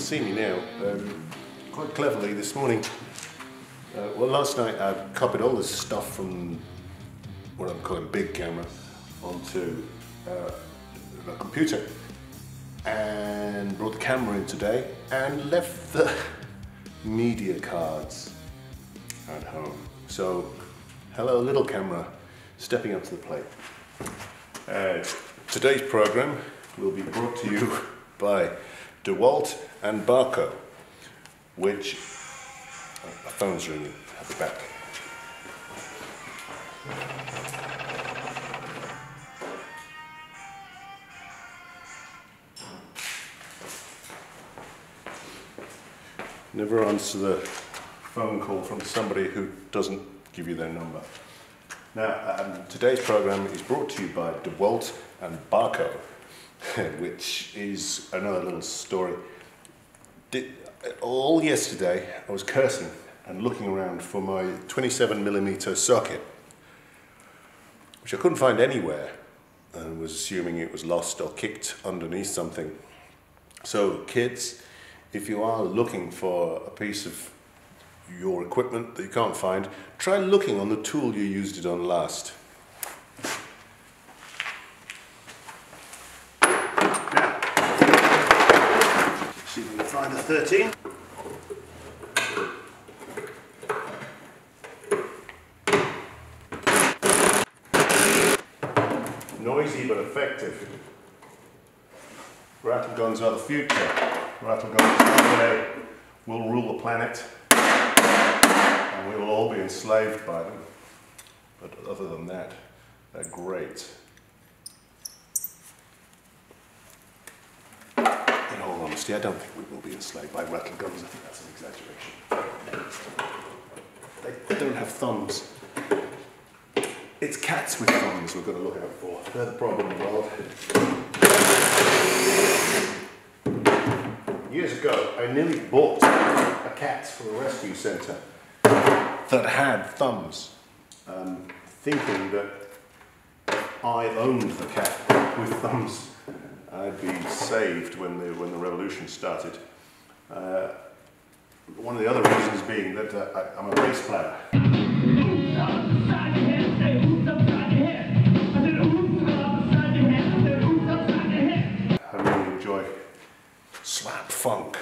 see me now. Quite cleverly this morning. Well, last night I copied all this stuff from what I'm calling big camera onto a computer and brought the camera in today and left the media cards at home. So, hello little camera, stepping up to the plate. Today's program will be brought to you by DeWalt and Barco, which, my phone's ringing, I'll be back. Never answer the phone call from somebody who doesn't give you their number. Now, today's program is brought to you by DeWalt and Barco, which is another little story. All yesterday I was cursing and looking around for my 27mm socket, which I couldn't find anywhere, and was assuming it was lost or kicked underneath something. So kids, if you are looking for a piece of your equipment that you can't find, try looking on the tool you used it on last. Now, see if we can find the 13. Noisy but effective. Rattle guns are the future. Rattle guns one day will rule the planet, and we will all be enslaved by them. But other than that, they're great. In all honesty, I don't think we will be enslaved by rattle guns. I think that's an exaggeration. They don't have thumbs. It's cats with thumbs we've got to look out for. They're the problem in the world. Years ago, I nearly bought a cat from a rescue centre that had thumbs, thinking that if I owned the cat with thumbs, I'd be saved when the revolution started. One of the other reasons being that I'm a bass player. I really enjoy slap funk.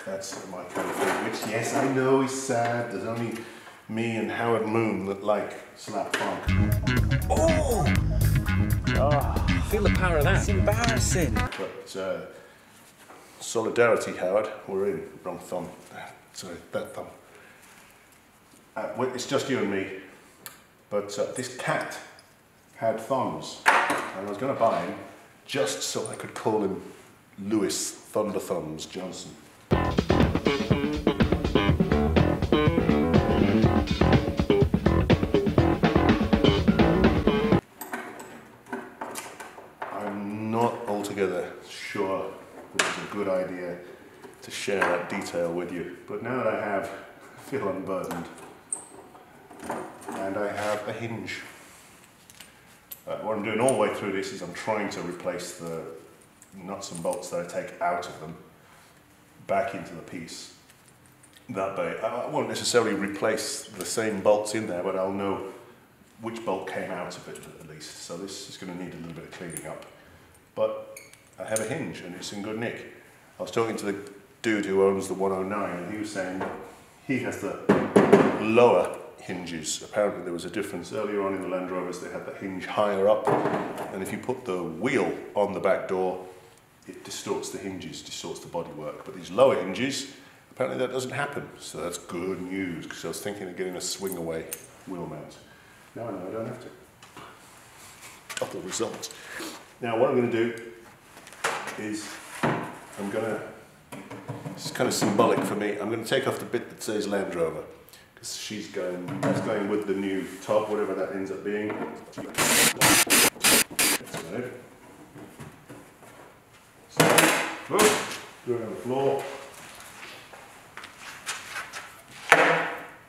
That's my kind of thing, which, yes, I know is sad. There's only me and Howard Moon that like slap funk. Oh! Oh, feel the power of that. It's embarrassing. But solidarity, Howard. We're in. Wrong thumb. Sorry, that thumb. It's just you and me. But this cat had thumbs, and I was going to buy him just so I could call him Lewis Thunder Thumbs Johnson. I'm not altogether sure that it's a good idea to share that detail with you, but now that I have, I feel unburdened. And I have a hinge. What I'm doing all the way through this is I'm trying to replace the nuts and bolts that I take out of them back into the piece. That way, I won't necessarily replace the same bolts in there, but I'll know which bolt came out of it at least. So this is going to need a little bit of cleaning up. But I have a hinge and it's in good nick. I was talking to the dude who owns the 109 and he was saying that he has the lower hinges. Apparently there was a difference earlier on in the Land Rovers. They had the hinge higher up, and if you put the wheel on the back door, it distorts the hinges, distorts the bodywork. But these lower hinges, apparently that doesn't happen. So that's good news, because I was thinking of getting a swing away wheel mount. Now I know I don't have to. Couple of results. Now what I'm going to do is this is kind of symbolic for me. I'm going to take off the bit that says Land Rover. That's going with the new top, whatever that ends up being. That's right. So, do it on the floor.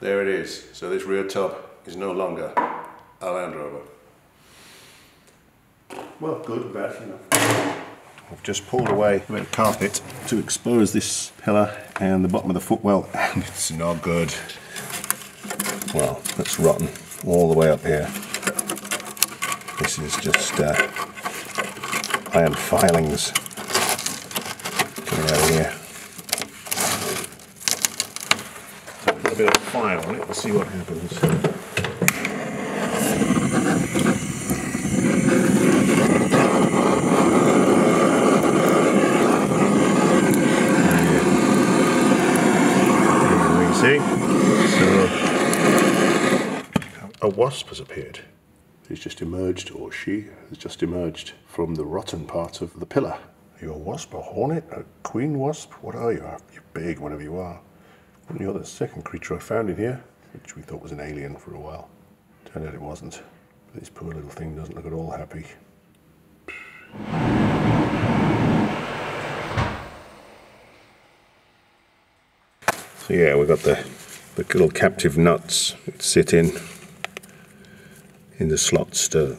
There it is. So this rear top is no longer a Land Rover. Well, good, bad, you know. I've just pulled away a bit of carpet to expose this pillar and the bottom of the footwell, and it's not good. Well, it's rotten all the way up here. This is just iron filings coming out of here. Put a bit of fire on it and see what happens. See? So a wasp has appeared. He's just emerged, or she has just emerged from the rotten part of the pillar. Are you a wasp, a hornet, a queen wasp? What are you? You're big, whatever you are. And you're the second creature I found in here, which we thought was an alien for a while. Turned out it wasn't. But this poor little thing doesn't look at all happy. So yeah, we've got the little captive nuts that sit in the slots to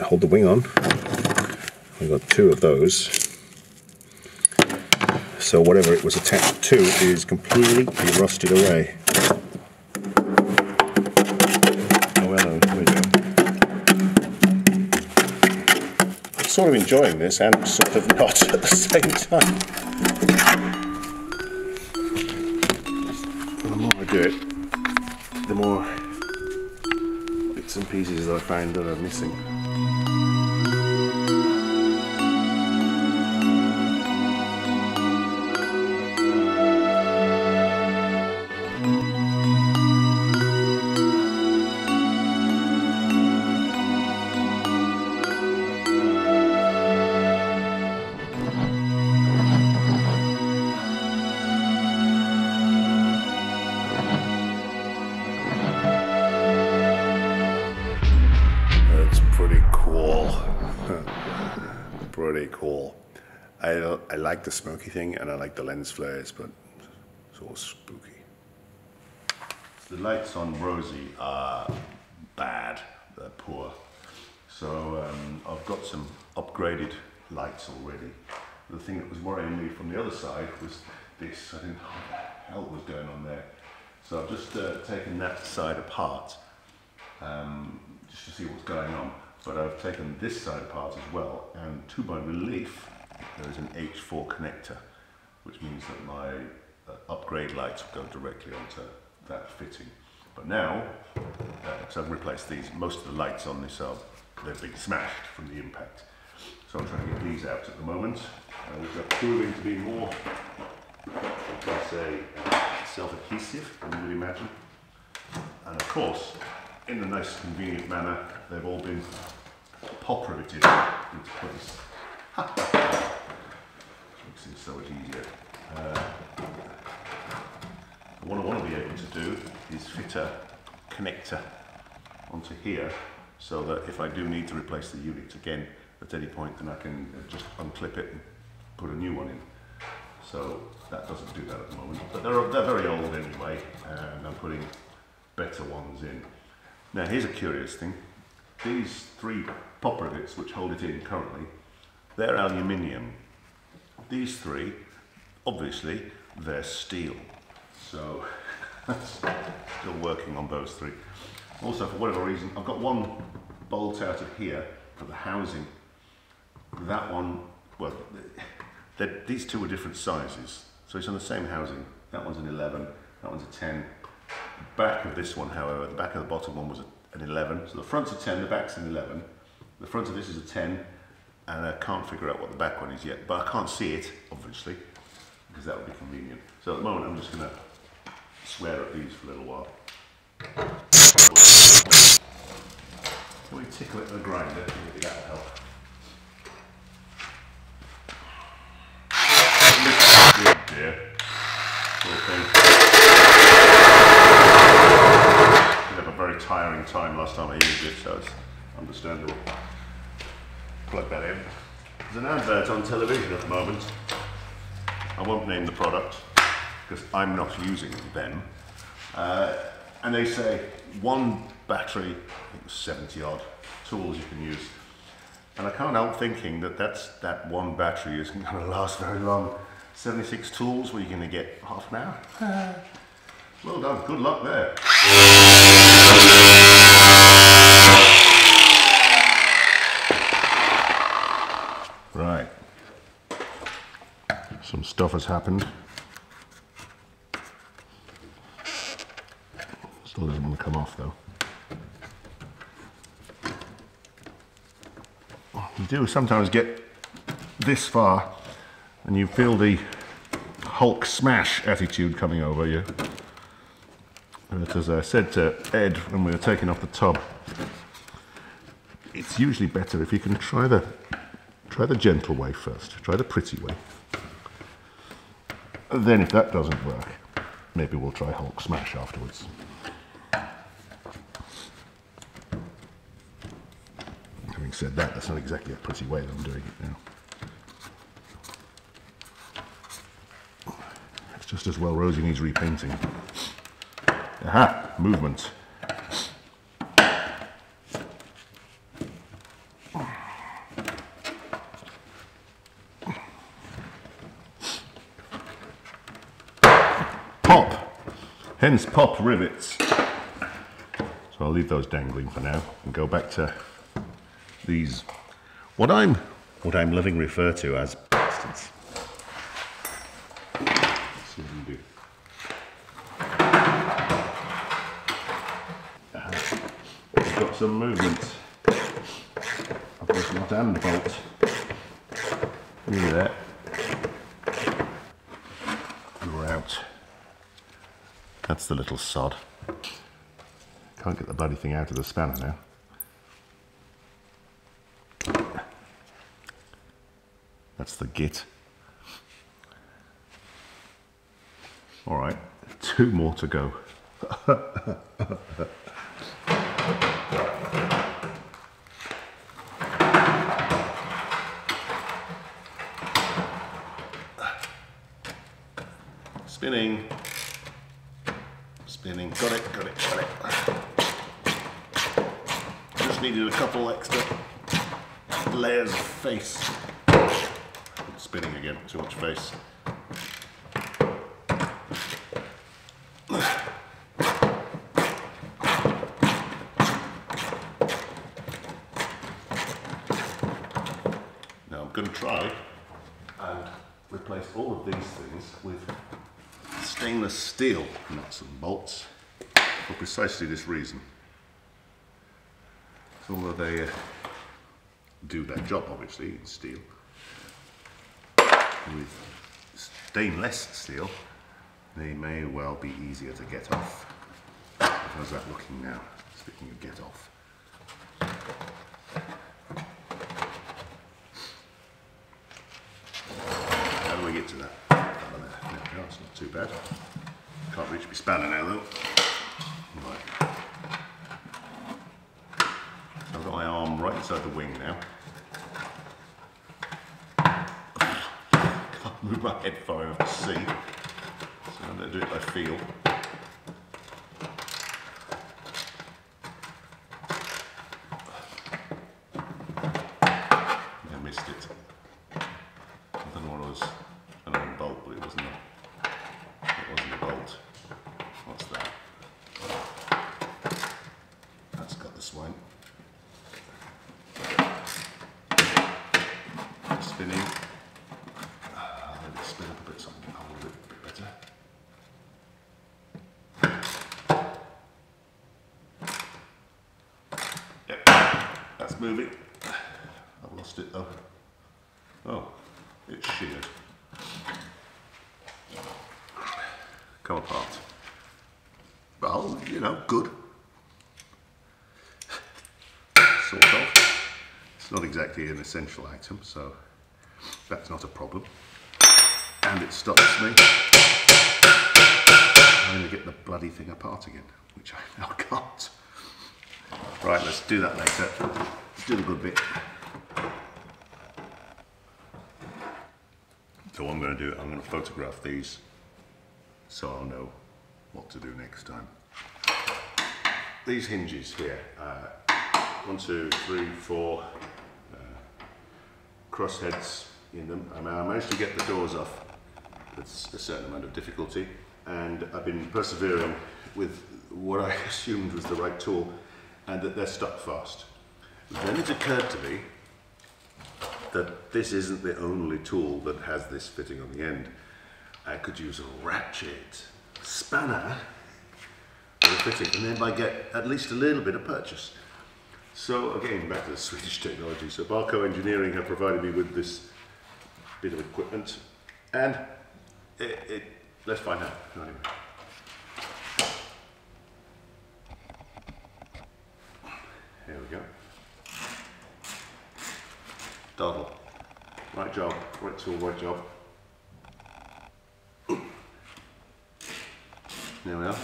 hold the wing on. We've got 2 of those. So whatever it was attached to is completely rusted away. Oh well, there we go. I'm sort of enjoying this and sort of not at the same time. The more I do it, the more bits and pieces I find that are missing. Pretty cool. I like the smoky thing and I like the lens flares, but it's all spooky. The lights on Rosie are bad, they're poor. So I've got some upgraded lights already. The thing that was worrying me from the other side was this. I didn't know what the hell was going on there. So I've just taken that side apart just to see what's going on. But I've taken this side apart as well, and to my relief, there is an H4 connector, which means that my upgrade lights will go directly onto that fitting. But now, because I've replaced these, most of the lights on this they've been smashed from the impact. So I'm trying to get these out at the moment, which are proving to be more, let's say, self-adhesive than you would imagine. And of course, in a nice convenient manner, they've all been pop riveted into place. Which makes it so much easier. What I want to be able to do is fit a connector onto here, so that if I do need to replace the unit again at any point, then I can just unclip it and put a new one in. So that doesn't do that at the moment, but they're very old anyway, and I'm putting better ones in. Now here's a curious thing. These 3 pop rivets which hold it in currently, they're aluminium. These 3, obviously, they're steel. So still working on those 3. Also, for whatever reason, I've got one bolt out of here for the housing. That one, well, these 2 are different sizes. So it's on the same housing. That one's an 11, that one's a 10. The back of this one, however, the back of the bottom one was an 11. So the front's a 10, the back's an 11. The front of this is a 10, and I can't figure out what the back one is yet, but I can't see it, obviously, because that would be convenient. So at the moment, I'm just going to swear at these for a little while. Can we tickle it with a grinder? Maybe that'll help. Good dear. Poor thing. Very tiring time last time I used it, so it's understandable. Plug that in. There's an advert on television at the moment. I won't name the product because I'm not using them. And they say 1 battery, I think 70 odd tools you can use. And I can't help thinking that that one battery isn't going to last very long. 76 tools, where you're going to get half an hour. Well done, good luck there. Right. Some stuff has happened. Still doesn't want to come off though. You do sometimes get this far and you feel the Hulk smash attitude coming over you. But as I said to Ed when we were taking off the tub, it's usually better if you can try the gentle way first, try the pretty way. And then if that doesn't work, maybe we'll try Hulk smash afterwards. Having said that, that's not exactly a pretty way that I'm doing it now. It's just as well Rosie needs repainting. Aha! Movement. Pop! Hence pop rivets. So I'll leave those dangling for now and go back to these, what I'm loving refer to as bastards. Let's see what we can do. We've got some movement. I've got not hand bolt. Look at that. And we're out. That's the little sod. Can't get the bloody thing out of the spanner now. That's the git. All right, 2 more to go. Spinning. Spinning. Got it, got it, got it. Just needed a couple extra layers of face. Spinning again, too much face. Now I'm going to try and replace all of these things with stainless steel nuts and bolts for precisely this reason. So although they do their job obviously in steel, with stainless steel they may well be easier to get off. How's that looking now? Speaking of get off. How do we get to that? No, it's not too bad. Can't reach my spanner now though. Right. So I've got my arm right inside the wing now. Can't move my head far enough to see. So I'm going to do it by feel. I missed it. I don't know what it was. I know a bolt, but it wasn't a bolt. What's that? That's got the swing. Spinning. Let it spin up a bit so I can hold it a bit better. Yep, that's moving. I've lost it though. Oh, it's sheared. Come apart. Well, you know, good. Sort of. It's not exactly an essential item, so that's not a problem. And it stops me trying to get the bloody thing apart again, which I now can't. Right, let's do that later. Let's do the good bit. So what I'm going to do, I'm going to photograph these so I'll know what to do next time. These hinges here, 1, 2, 3, 4, crossheads in them. I managed to get the doors off with a certain amount of difficulty, and I've been persevering with what I assumed was the right tool, and that they're stuck fast. Then it occurred to me that this isn't the only tool that has this fitting on the end. I could use a ratchet, spanner, with a fitting, and then I get at least a little bit of purchase. So again, back to the Swedish technology. So Balco Engineering have provided me with this bit of equipment, and let's find out. Anyway. Here we go. Doddle. Right job, right tool, right job. There we are.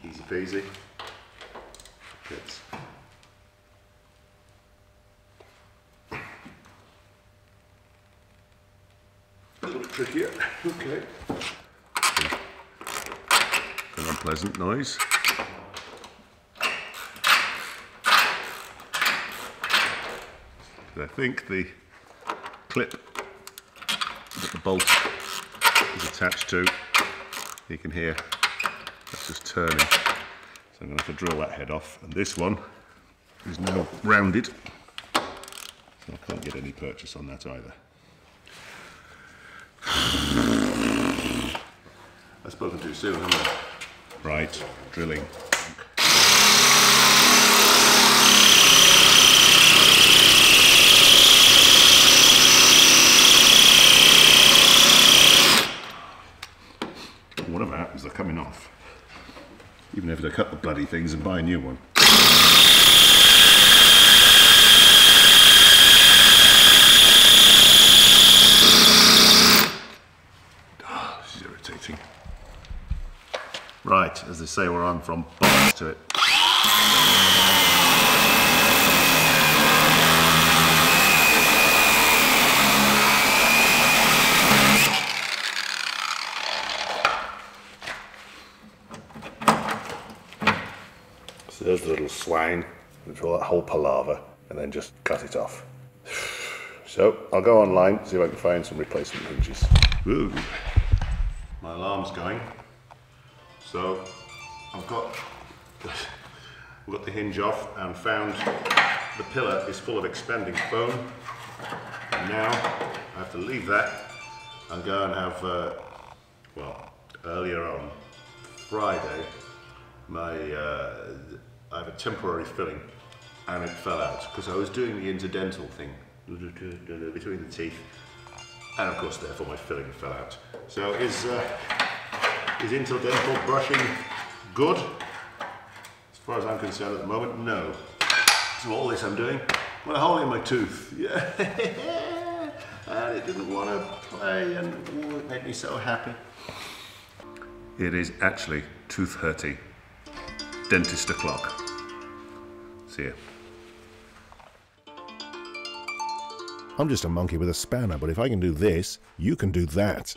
Easy peasy. Fits. A little trickier. Okay. An unpleasant noise. I think the clip that the bolt is attached to, you can hear that's just turning. So I'm going to have to drill that head off. And this one is now rounded, so I can't get any purchase on that either. I've spoken too soon, haven't I? Right, drilling. Whatever happens, they're coming off. Even if they cut the bloody things and buy a new one. Oh, this is irritating. Right, as they say where I'm from, bollocks to it. So there's the little swine for that whole palaver, and then just cut it off. So I'll go online, see if I can find some replacement hinges. Ooh. My alarm's going. So I've got the hinge off and found the pillar is full of expanding foam. And now I have to leave that and go and have, well, earlier on Friday, I have a temporary filling, and it fell out because I was doing the interdental thing between the teeth, and of course therefore my filling fell out. So is interdental brushing good? As far as I'm concerned at the moment, no. So all this I'm doing, well, a hole in my tooth, yeah, and it didn't want to play, and oh, it made me so happy. It is actually tooth hurty. Dentist o'clock. See ya. I'm just a monkey with a spanner, but if I can do this, you can do that.